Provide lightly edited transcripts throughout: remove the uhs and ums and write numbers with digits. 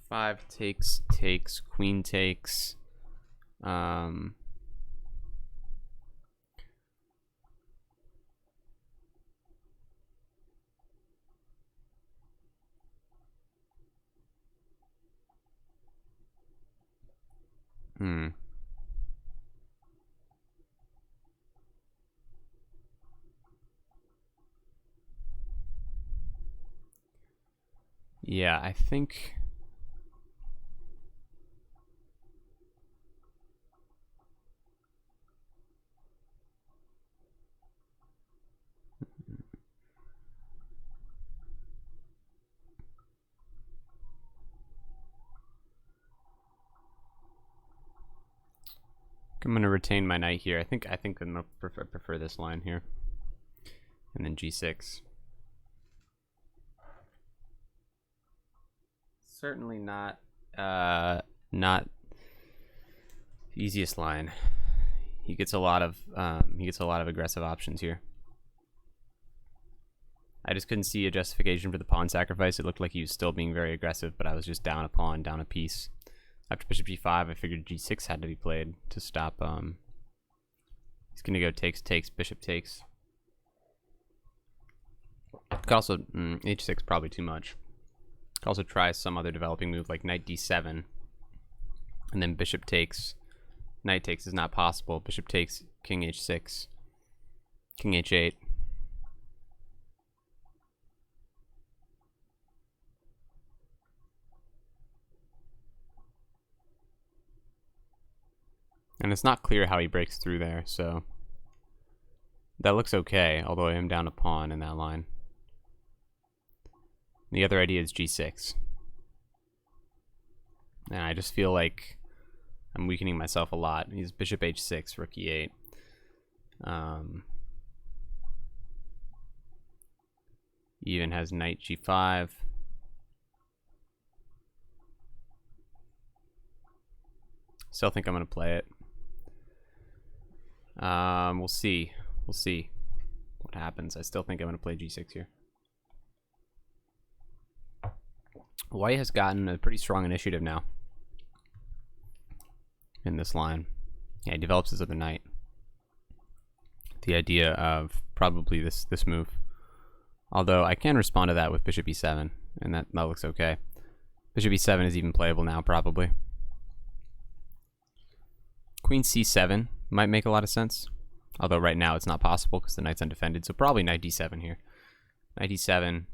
5 takes, queen takes. Yeah, I think... I'm gonna retain my knight here. I think I'm gonna prefer this line here, and then g6. Certainly not not the easiest line. He gets a lot of aggressive options here. I just couldn't see a justification for the pawn sacrifice. It looked like he was still being very aggressive, but I was just down a pawn, down a piece. After bishop g5, I figured g6 had to be played to stop. He's gonna go takes, bishop takes. Could also h6 probably too much. Could also try some other developing move like knight d7, and then bishop takes. Knight takes is not possible. Bishop takes, king h6, king h8. And it's not clear how he breaks through there, so that looks okay, although I am down a pawn in that line. The other idea is g6. And I just feel like I'm weakening myself a lot. He's bishop h6, rook e8. He even has knight g5. Still think I'm going to play it. We'll see. We'll see what happens. I still think I'm going to play g6 here. White has gotten a pretty strong initiative now in this line. Yeah, he develops his other knight. The idea of probably this move. Although I can respond to that with bishop e7, and that looks okay. Bishop e7 is even playable now, probably. Queen c7 might make a lot of sense. Although right now it's not possible because the knight's undefended. So probably knight d7 here. Knight d7.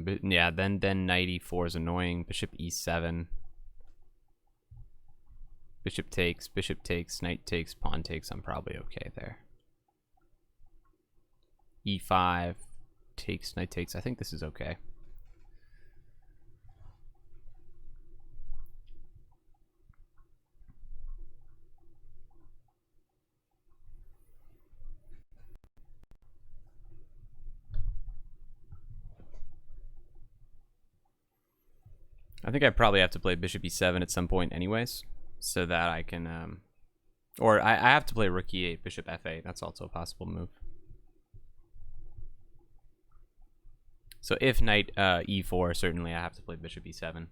But yeah, then knight e4 is annoying. Bishop e7. Bishop takes, knight takes, pawn takes. I'm probably okay there. e5 takes, knight takes. I think this is okay. I think I probably have to play bishop e7 at some point anyways, so that I can, or I have to play rook e8, bishop f8. That's also a possible move. So if knight e4, certainly I have to play bishop e7.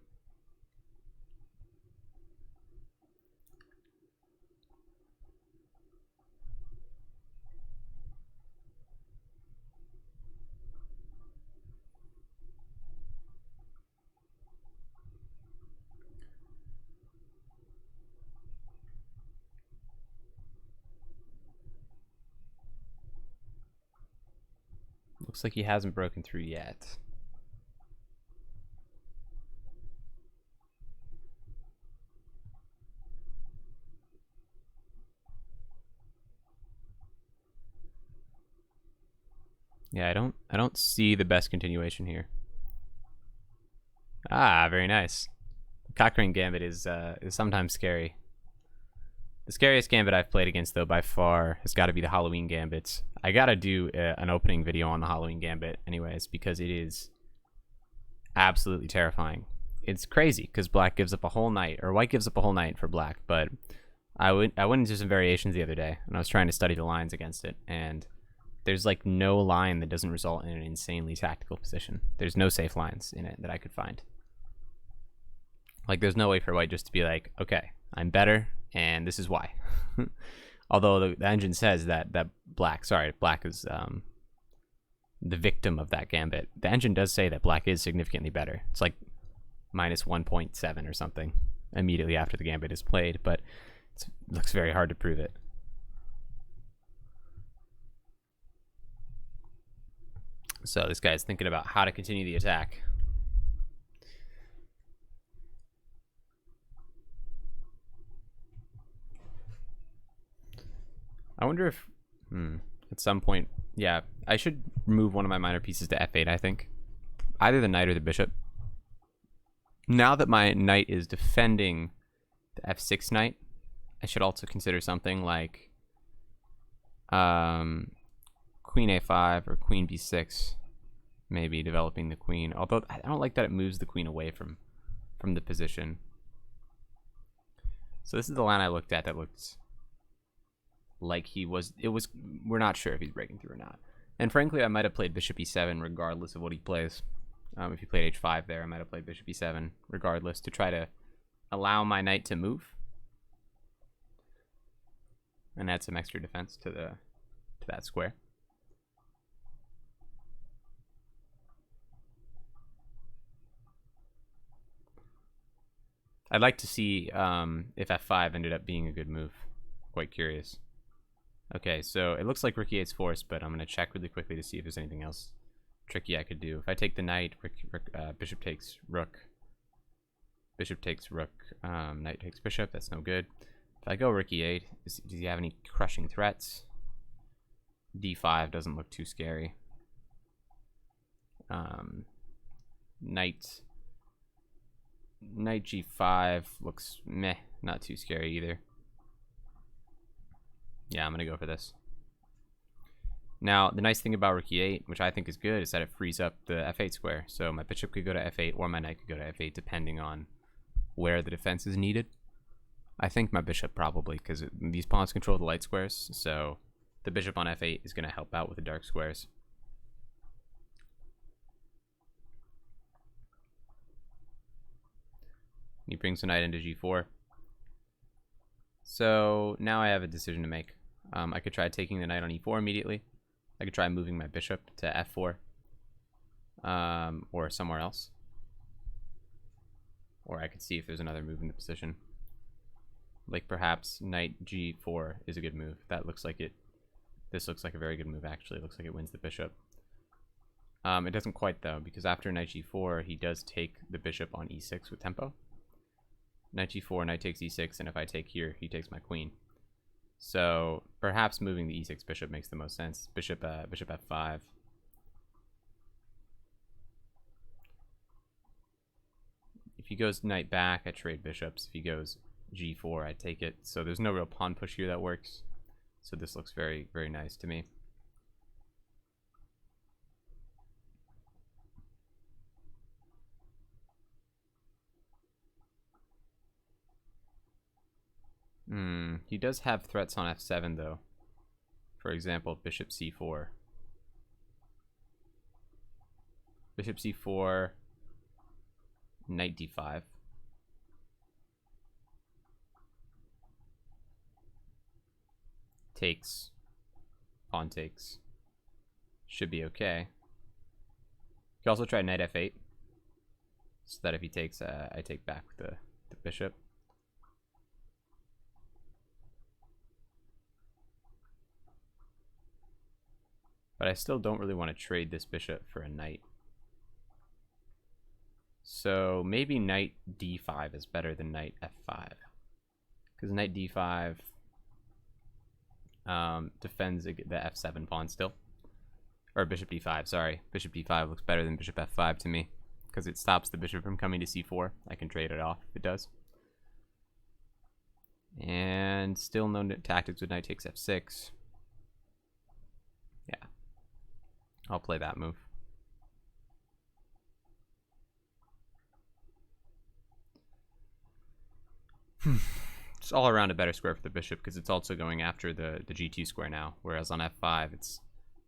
Looks like he hasn't broken through yet. Yeah, I don't see the best continuation here. Ah, very nice. The Cochrane Gambit is sometimes scary. The scariest gambit I've played against, though, by far, has got to be the Halloween Gambit. I gotta do an opening video on the Halloween Gambit, anyways, because it is absolutely terrifying. It's crazy because black gives up a whole knight, or white gives up a whole knight for black. But I went into some variations the other day, and I was trying to study the lines against it, and there's like no line that doesn't result in an insanely tactical position. There's no safe lines in it that I could find. Like, there's no way for white just to be like, okay, I'm better, and this is why. Although the engine says that black is the victim of that gambit. The engine does say that black is significantly better. It's like minus 1.7 or something immediately after the gambit is played, but it looks very hard to prove it. So this guy's thinking about how to continue the attack. I wonder if, at some point, yeah, I should move one of my minor pieces to f8, I think. Either the knight or the bishop. Now that my knight is defending the f6 knight, I should also consider something like queen a5 or queen b6, maybe developing the queen. Although I don't like that it moves the queen away from the position. So this is the line I looked at that looked like we're not sure if he's breaking through or not. And frankly, I might have played bishop e7 regardless of what he plays. If he played h5 there, I might have played bishop e7 regardless to try to allow my knight to move and add some extra defense to that square. I'd like to see if f5 ended up being a good move. Quite curious. Okay, so it looks like rook e8's forced, but I'm going to check really quickly to see if there's anything else tricky I could do. If I take the knight, bishop takes rook. Bishop takes rook, knight takes bishop. That's no good. If I go rook e8, does he have any crushing threats? d5 doesn't look too scary. Knight g5 looks meh, not too scary either. Yeah, I'm going to go for this. Now, the nice thing about rook e8, which I think is good, is that it frees up the f8 square. So my bishop could go to f8 or my knight could go to f8 depending on where the defense is needed. I think my bishop probably, because these pawns control the light squares, so the bishop on f8 is going to help out with the dark squares. He brings the knight into g4. So now I have a decision to make. I could try taking the knight on e4 immediately. I could try moving my bishop to f4 or somewhere else. Or I could see if there's another move in the position. Like perhaps knight g4 is a good move. That looks like it. This looks like a very good move, actually. It looks like it wins the bishop. It doesn't quite, though, because after knight g4, he does take the bishop on e6 with tempo. Knight g4, knight takes e6, and if I take here, he takes my queen. So perhaps moving the e6 bishop makes the most sense. Bishop f5. If he goes knight back, I trade bishops. If he goes g4, I take it. So there's no real pawn push here that works. So this looks very, very nice to me. He does have threats on f7 though. For example, bishop c4. Bishop c4, knight d5. Takes, pawn takes. Should be okay. You can also try knight f8. So that if he takes, I take back the bishop. But I still don't really want to trade this bishop for a knight. So maybe knight d5 is better than knight f5. Because knight d5 defends the f7 pawn still. Or bishop d5, sorry. Bishop d5 looks better than bishop f5 to me. Because it stops the bishop from coming to c4. I can trade it off if it does. And still no tactics with knight takes f6. Yeah. I'll play that move. It's all around a better square for the bishop because it's also going after the g2 square now, whereas on f5 it's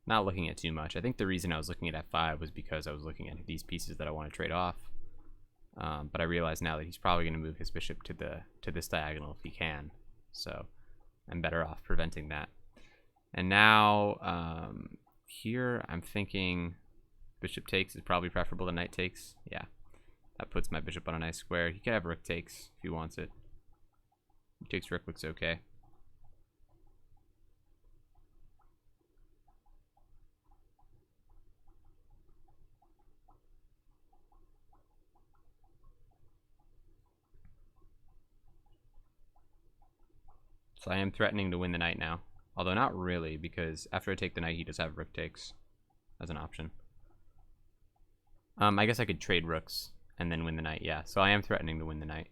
not looking at too much. I think the reason I was looking at f5 was because I was looking at these pieces that I want to trade off. But I realize now that he's probably going to move his bishop to this diagonal if he can. So I'm better off preventing that. And now here I'm thinking bishop takes is probably preferable to knight takes. Yeah, that puts my bishop on a nice square. He could have rook takes if he wants it. Rook takes rook looks okay. So I am threatening to win the knight now. Although not really, because after I take the knight, he does have rook takes as an option. I guess I could trade rooks and then win the knight, yeah. So I am threatening to win the knight.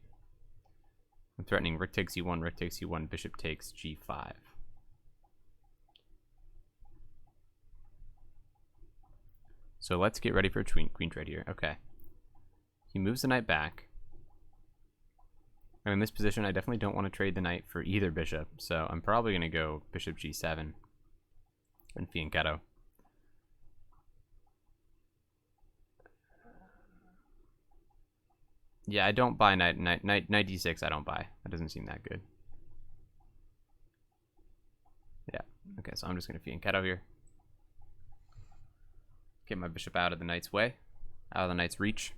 I'm threatening rook takes e1, rook takes e1, bishop takes g5. So let's get ready for a queen trade here. Okay. He moves the knight back. And in this position, I definitely don't want to trade the knight for either bishop, so I'm probably going to go bishop g7 and fianchetto. Yeah, I don't buy knight d6. I don't buy. That doesn't seem that good. Yeah. Okay, so I'm just going to fianchetto here. Get my bishop out of the knight's way, out of the knight's reach.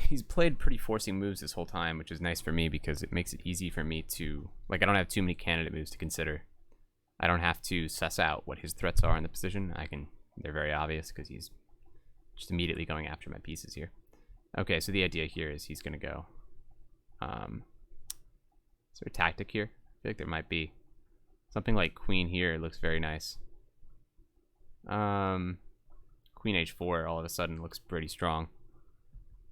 He's played pretty forcing moves this whole time, which is nice for me because it makes it easy for me to, like, I don't have too many candidate moves to consider. I don't have to suss out what his threats are in the position. They're very obvious because he's just immediately going after my pieces here. Okay, so the idea here is he's going to go, is there a tactic here? I feel like there might be. Something like queen here looks very nice. Queen h4 all of a sudden looks pretty strong.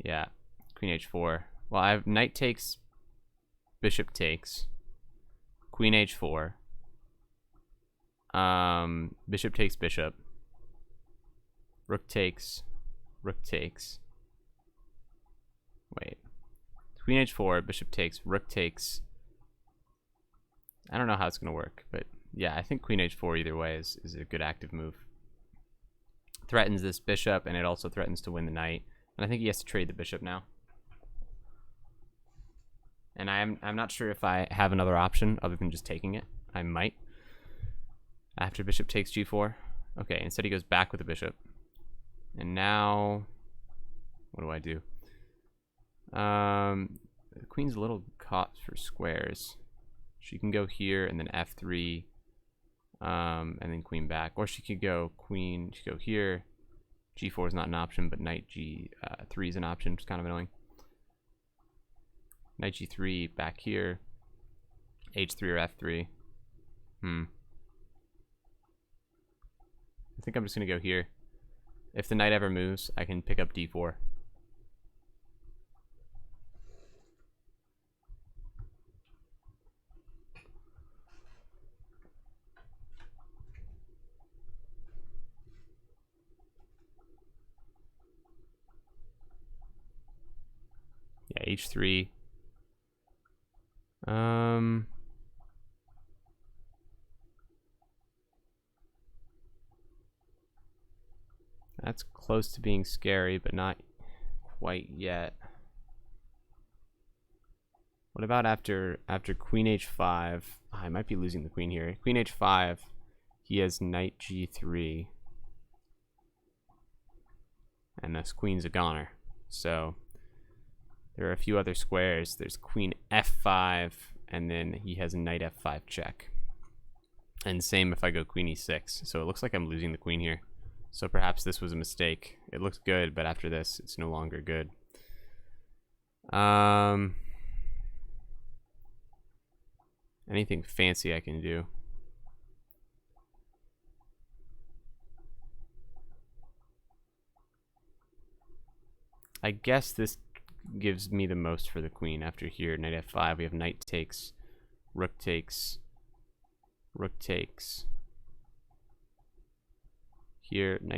Yeah, queen h4. Well, I have knight takes, bishop takes, queen h4, bishop takes bishop, rook takes, rook takes. Wait, queen h4, bishop takes, rook takes. I don't know how it's gonna work, but yeah, I think queen h4 either way is a good active move. Threatens this bishop, and it also threatens to win the knight. And I think he has to trade the bishop now. And I'm not sure if I have another option other than just taking it. I might. After bishop takes g4. Okay, instead he goes back with the bishop. And now, what do I do? The queen's a little caught for squares. She can go here and then f3, and then queen back. Or she could go queen, she could go here. g4 is not an option, but knight g3 is an option, which is kind of annoying. Knight g3 back here. h3 or f3. I think I'm just going to go here. If the knight ever moves, I can pick up d4. Yeah, h3. That's close to being scary, but not quite yet. What about after queen h5? Oh, I might be losing the queen here. Queen h5. He has knight g3. And this queen's a goner. So there are a few other squares. There's queen f5, and then he has knight f5 check. And same if I go queen e6. So it looks like I'm losing the queen here. So perhaps this was a mistake. It looks good, but after this, it's no longer good. Anything fancy I can do? I guess this gives me the most for the queen. After here, knight f5, we have knight takes, rook takes, rook takes. Here, knight